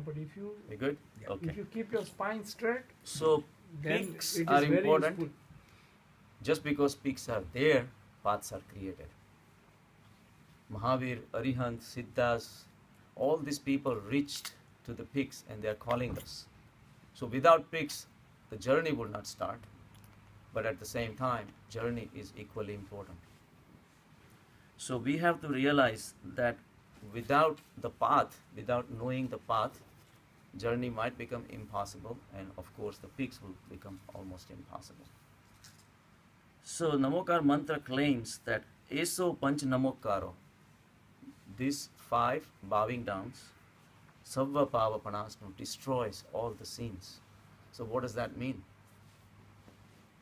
But if you We good? Okay. if you keep your spine straight, So then peaks it is are very important. useful. Just because peaks are there, paths are created. Mahavir, Arihant, Siddhas, all these people reached to the peaks and they are calling us. So without peaks, the journey will not start. But at the same time, journey is equally important. So we have to realize that without the path, without knowing the path, journey might become impossible, and of course the peaks will become almost impossible. So Namokar mantra claims that Eso Panch Namokaro, these 5 bowing downs, Savva Pava Panasnu, destroys all the sins. So what does that mean?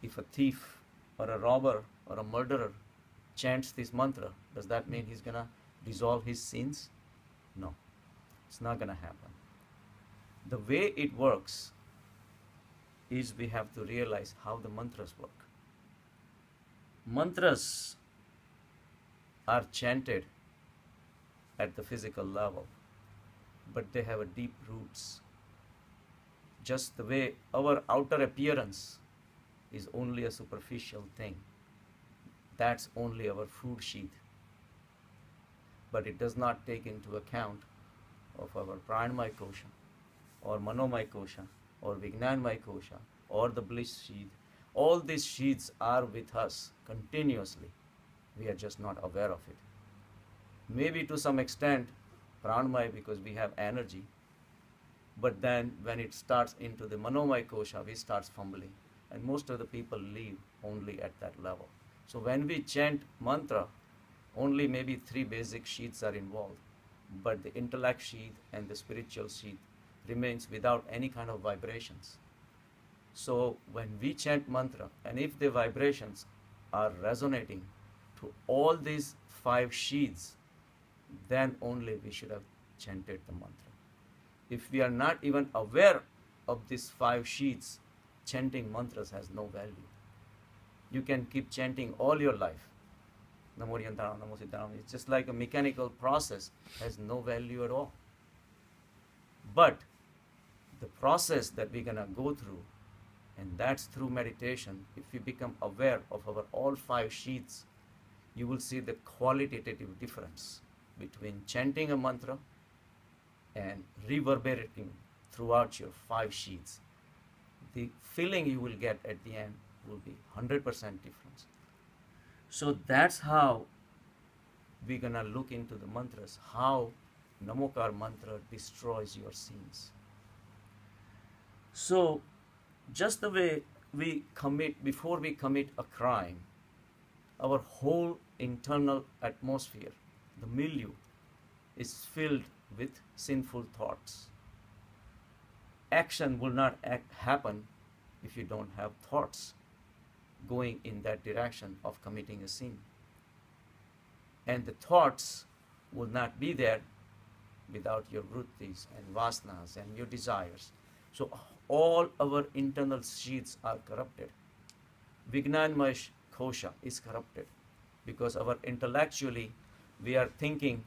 If a thief or a robber or a murderer chants this mantra, does that mean he's gonna dissolve his sins? No, it's not gonna happen. The way it works is we have to realize how the mantras work. Mantras are chanted at the physical level, but they have a deep roots. Just the way our outer appearance is only a superficial thing. That's only our food sheath. But it does not take into account of our pranamaya kosha, or manomaya kosha, or vijnanmaya kosha, or the bliss sheath. All these sheaths are with us continuously. We are just not aware of it. Maybe to some extent, pranamaya, because we have energy. But then when it starts into the manomaya kosha, we start fumbling. And most of the people leave only at that level. So when we chant mantra, only maybe 3 basic sheaths are involved. But the intellect sheath and the spiritual sheath remains without any kind of vibrations. So when we chant mantra, and if the vibrations are resonating to all these 5 sheaths, then only we should have chanted the mantra. If we are not even aware of these 5 sheaths, chanting mantras has no value. You can keep chanting all your life. Namo Yantaram, Namo Siddharam. It's just like a mechanical process, has no value at all. But the process that we're gonna go through, and that's through meditation, if we become aware of our all 5 sheaths, you will see the qualitative difference between chanting a mantra and reverberating throughout your 5 sheaths. The feeling you will get at the end will be 100% difference. So that's how we're gonna look into the mantras, how Namokar mantra destroys your sins. So just the way we commit, before we commit a crime, our whole internal atmosphere, the milieu, is filled with sinful thoughts. Action will not happen if you don't have thoughts going in that direction of committing a sin. And the thoughts will not be there without your vrittis and vasanas and your desires. So all our internal sheaths are corrupted. Vijnanmaya kosha is corrupted because our intellectually we are thinking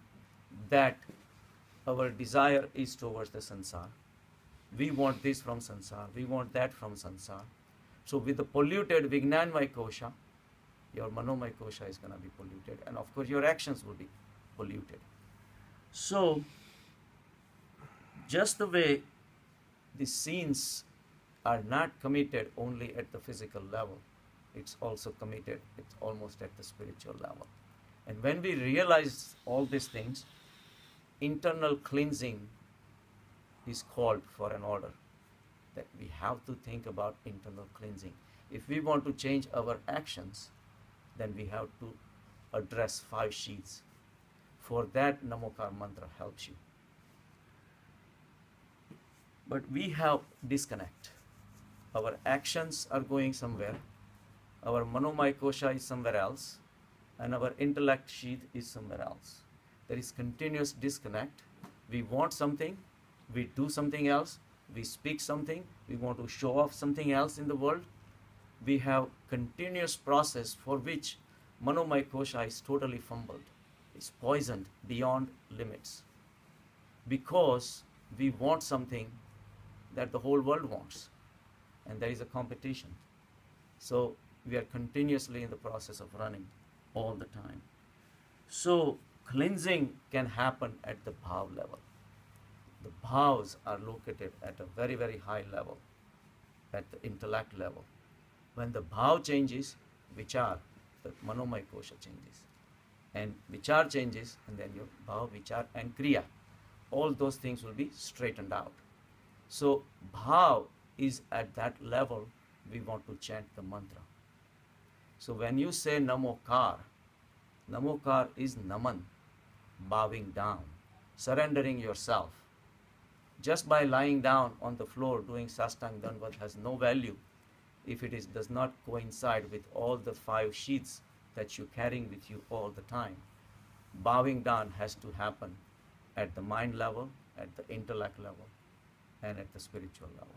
that our desire is towards the sansar. We want this from sansar, we want that from sansar. So with the polluted Vijnanmaya kosha, your manomaya kosha is going to be polluted, and of course your actions will be polluted. So just the way the sins are not committed only at the physical level, it's also committed, it's almost at the spiritual level. And when we realize all these things, internal cleansing is called for an order, that we have to think about internal cleansing. If we want to change our actions, then we have to address 5 sheaths. For that, Namokar mantra helps you. But we have disconnect. Our actions are going somewhere, our manomaya kosha is somewhere else, and our intellect sheath is somewhere else. There is continuous disconnect. We want something, we do something else, we speak something, we want to show off something else in the world. We have continuous process for which manomaya kosha is totally fumbled, it's poisoned beyond limits. Because we want something that the whole world wants, and there is a competition. So we are continuously in the process of running all the time. So cleansing can happen at the bhav level. The bhavs are located at a very, very high level, at the intellect level. When the bhav changes, vichar, the manomaya kosha changes. And vichar changes, and then your bhav, vichar, and kriya. All those things will be straightened out. So bhav is at that level, we want to chant the mantra. So when you say Namokar, Namokar is naman, bowing down, surrendering yourself. Just by lying down on the floor doing sastang danvat has no value if it does not coincide with all the 5 sheaths that you're carrying with you all the time. Bowing down has to happen at the mind level, at the intellect level, and at the spiritual level.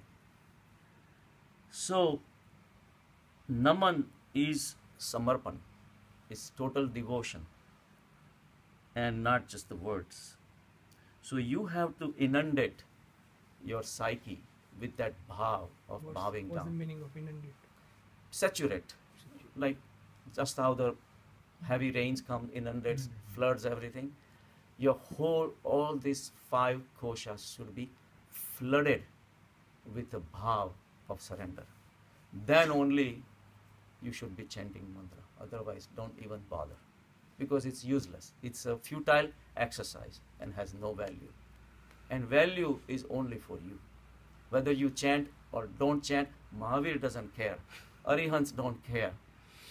So, Naman is samarpan, it's total devotion, and not just the words. So you have to inundate your psyche with that bhav of bowing down. What's the meaning of inundate? Saturate, like just how the heavy rains come, inundates, floods everything. Your whole, all these 5 koshas should be flooded with the bhav of surrender. Then only you should be chanting mantra. Otherwise, don't even bother, because it's useless. It's a futile exercise and has no value. And value is only for you. Whether you chant or don't chant, Mahavir doesn't care. Arihants don't care.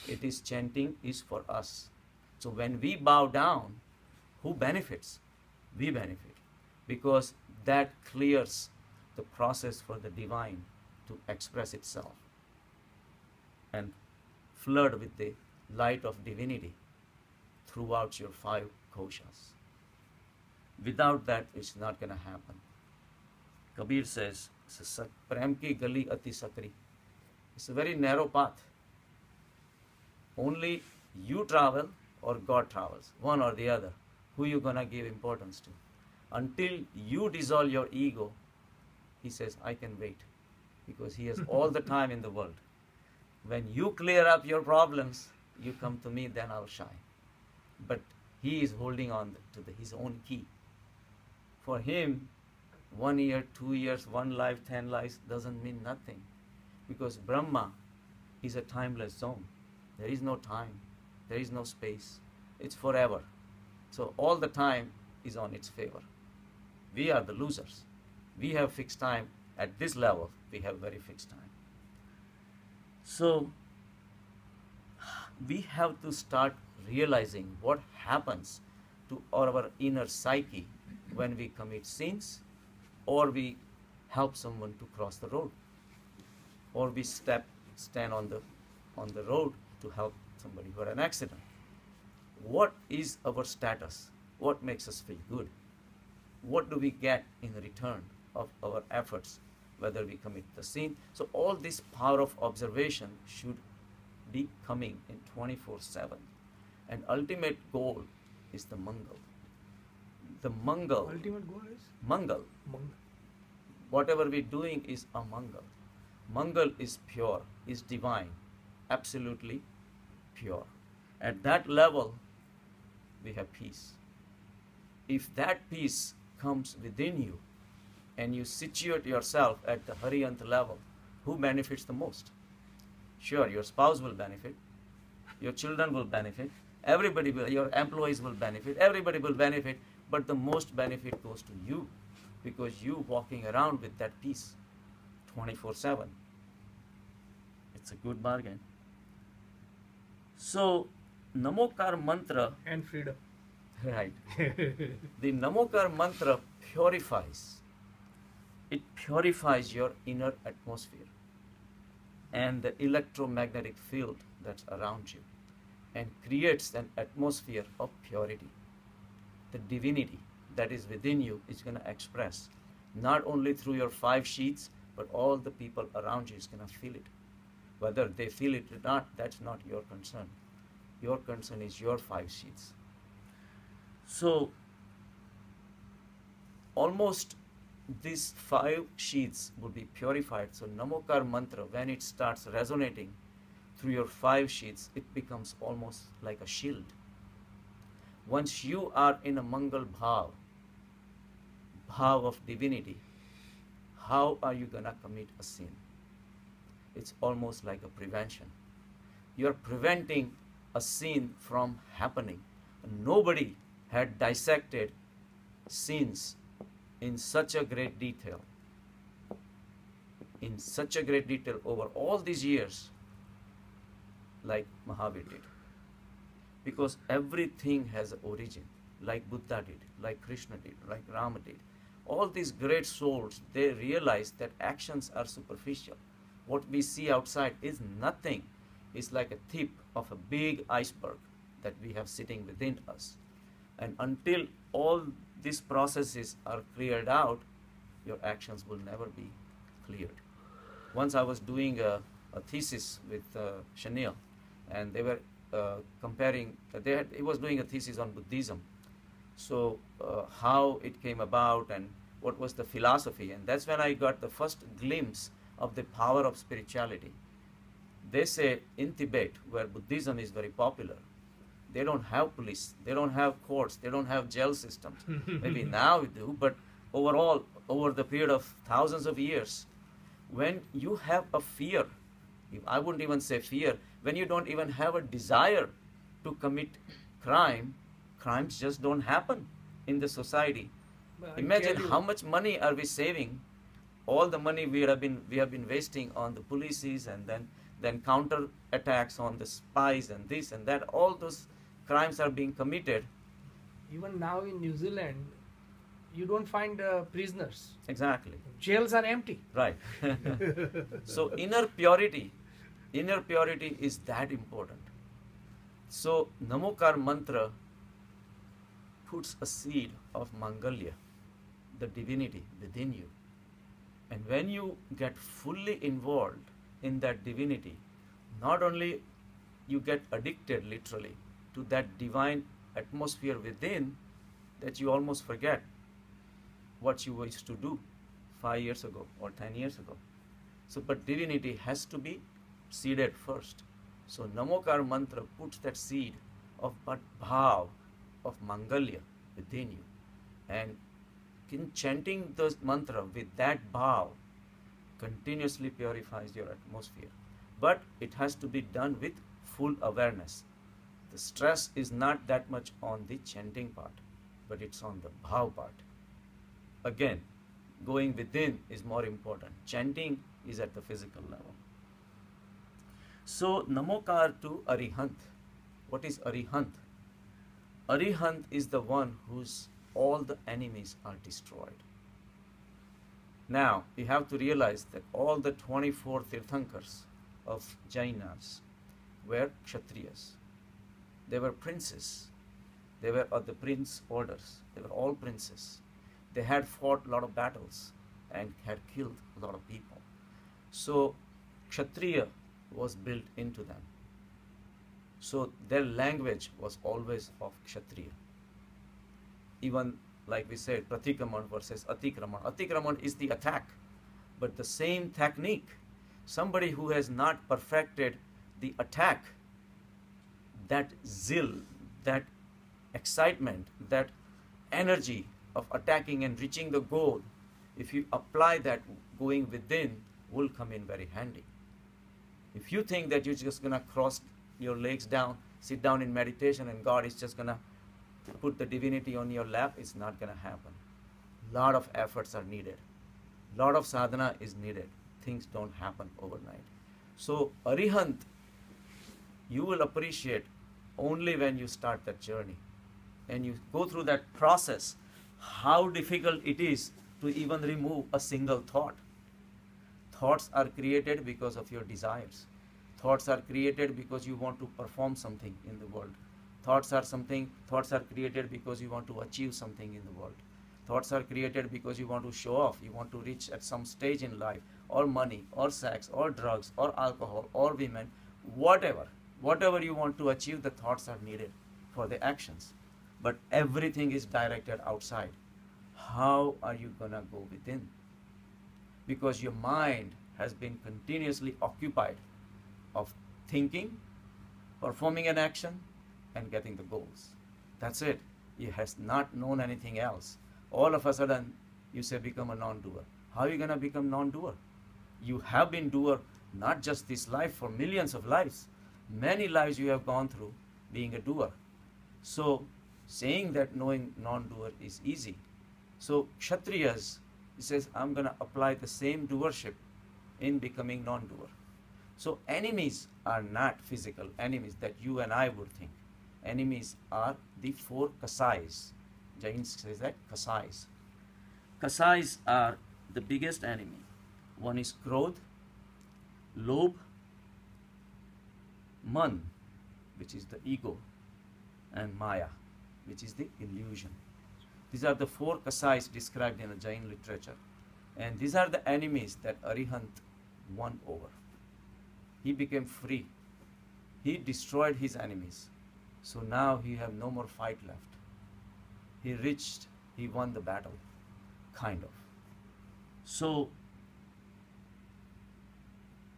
It is chanting is for us. So when we bow down, who benefits? We benefit, because that clears the process for the divine to express itself and flood with the light of divinity throughout your 5 koshas. Without that, it's not going to happen. Kabir says, Prem ki gali ati sakri. It's a very narrow path. Only you travel or God travels, one or the other. Who you going to give importance to? Until you dissolve your ego, he says, I can wait, because he has all the time in the world. When you clear up your problems, you come to me, then I'll shine. But he is holding on to his own key. For him, 1 year, 2 years, 1 life, 10 lives doesn't mean nothing, because Brahma is a timeless zone. There is no time, there is no space. It's forever. So all the time is on its favor. We are the losers. We have fixed time. At this level, we have very fixed time. So we have to start realizing what happens to our inner psyche when we commit sins, or we help someone to cross the road, or we stand on the road to help somebody for an accident. What is our status? What makes us feel good? What do we get in return of our efforts, whether we commit the sin? So all this power of observation should be coming in 24/7. And ultimate goal is the Mangal. The Mangal. Ultimate goal is? Mangal. Whatever we're doing is a Mangal. Mangal is pure, is divine, absolutely pure. At that level, we have peace. If that peace comes within you and you situate yourself at the Hariyant level, who benefits the most? Sure, your spouse will benefit, your children will benefit, everybody will, your employees will benefit, everybody will benefit, but the most benefit goes to you, because you walking around with that peace 24/7. It's a good bargain. So, Namokar mantra. And freedom. Right. The Namokar mantra purifies. It purifies your inner atmosphere and the electromagnetic field that's around you, and creates an atmosphere of purity. The divinity that is within you is going to express not only through your 5 sheets, but all the people around you is going to feel it. Whether they feel it or not, that's not your concern. Your concern is your 5 sheets. So almost these 5 sheaths would be purified. So Namokar mantra, when it starts resonating through your 5 sheaths, it becomes almost like a shield. Once you are in a Mangal Bhav of divinity, how are you gonna commit a sin? It's almost like a prevention. You're preventing a sin from happening. Nobody had dissected sins in such a great detail, over all these years, like Mahavir did. Because everything has an origin, like Buddha did, like Krishna did, like Rama did. All these great souls, they realized that actions are superficial. What we see outside is nothing. It's like a tip of a big iceberg that we have sitting within us. And until all these processes are cleared out, your actions will never be cleared. Once I was doing a thesis with Chanel, and they were comparing, he was doing a thesis on Buddhism. So how it came about and what was the philosophy, and that's when I got the first glimpse of the power of spirituality. They say in Tibet, where Buddhism is very popular, they don't have police, they don't have courts, they don't have jail systems. Maybe now we do, but overall, over the period of thousands of years, when you have a fear, I wouldn't even say fear, when you don't even have a desire to commit crime, crimes just don't happen in the society. Imagine how much money are we saving, all the money we have been wasting on the policies, and then counter attacks on the spies and this and that. All those crimes are being committed. Even now in New Zealand, you don't find prisoners. Exactly. Jails are empty. Right. So inner purity is that important. So Namokar mantra puts a seed of Mangalya, the divinity within you. And when you get fully involved in that divinity, not only you get addicted literally to that divine atmosphere within, that you almost forget what you used to do 5 years ago or 10 years ago. So, but divinity has to be seeded first. So Namokar mantra puts that seed of bhav, of Mangalya within you. And in chanting the mantra with that bhav continuously purifies your atmosphere. But it has to be done with full awareness. The stress is not that much on the chanting part, but it's on the bhav part. Again, going within is more important. Chanting is at the physical level. So, Namokar to Arihant. What is Arihant? Arihant is the one whose all the enemies are destroyed. Now, you have to realize that all the 24 Tirthankars of Jainas were Kshatriyas. They were princes. They were of the prince orders. They were all princes. They had fought a lot of battles and had killed a lot of people. So, Kshatriya was built into them. So, their language was always of Kshatriya. Even like we said, Pratikraman versus Atikraman. Atikraman is the attack, but the same technique. Somebody who has not perfected the attack, that zeal, that excitement, that energy of attacking and reaching the goal, if you apply that going within, will come in very handy. If you think that you're just going to cross your legs down, sit down in meditation, and God is just going to put the divinity on your lap, it's not going to happen. Lot of efforts are needed. Lot of sadhana is needed. Things don't happen overnight. So Arihant, you will appreciate only when you start that journey and you go through that process, how difficult it is to even remove a single thought. Thoughts are created because of your desires. Thoughts are created because you want to perform something in the world. Thoughts are created because you want to achieve something in the world. Thoughts are created because you want to show off, you want to reach at some stage in life, or money, or sex, or drugs, or alcohol, or women, whatever. Whatever you want to achieve, the thoughts are needed for the actions. But everything is directed outside. how are you gonna go within? Because your mind has been continuously occupied of thinking, performing an action, and getting the goals. That's it. It has not known anything else. All of a sudden, you say become a non-doer. How are you gonna become non-doer? You have been doer not just this life, for millions of lives. Many lives you have gone through being a doer. So saying that knowing non-doer is easy. So Kshatriyas, he says, I'm going to apply the same doership in becoming non-doer. So enemies are not physical enemies that you and I would think. Enemies are the four kasais. Jain says that, kasais. Kasais are the biggest enemy. One is krodh, lobh, man, which is the ego, and maya, which is the illusion. These are the four kasais described in the Jain literature. And these are the enemies that Arihant won over. He became free. He destroyed his enemies. So now he have no more fight left. He won the battle, kind of. So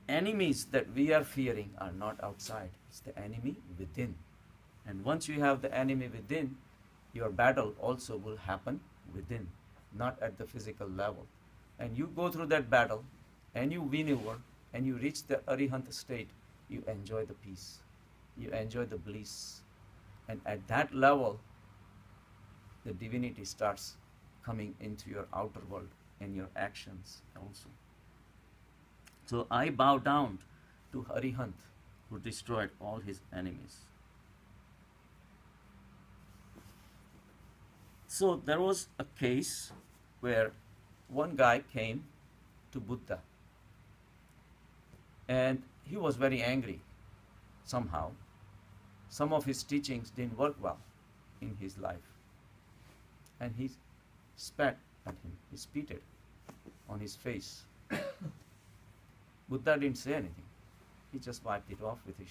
enemies that we are fearing are not outside. It's the enemy within. And once you have the enemy within, your battle also will happen within, not at the physical level. And you go through that battle, and you win over, and you reach the Arihant state, you enjoy the peace. You enjoy the bliss. And at that level, the divinity starts coming into your outer world and your actions also. So I bow down to Arihant, who destroyed all his enemies. So there was a case where one guy came to Buddha, and he was very angry somehow. Some of his teachings didn't work well in his life, and he spat at him. He spitted on his face. Buddha didn't say anything. He just wiped it off with his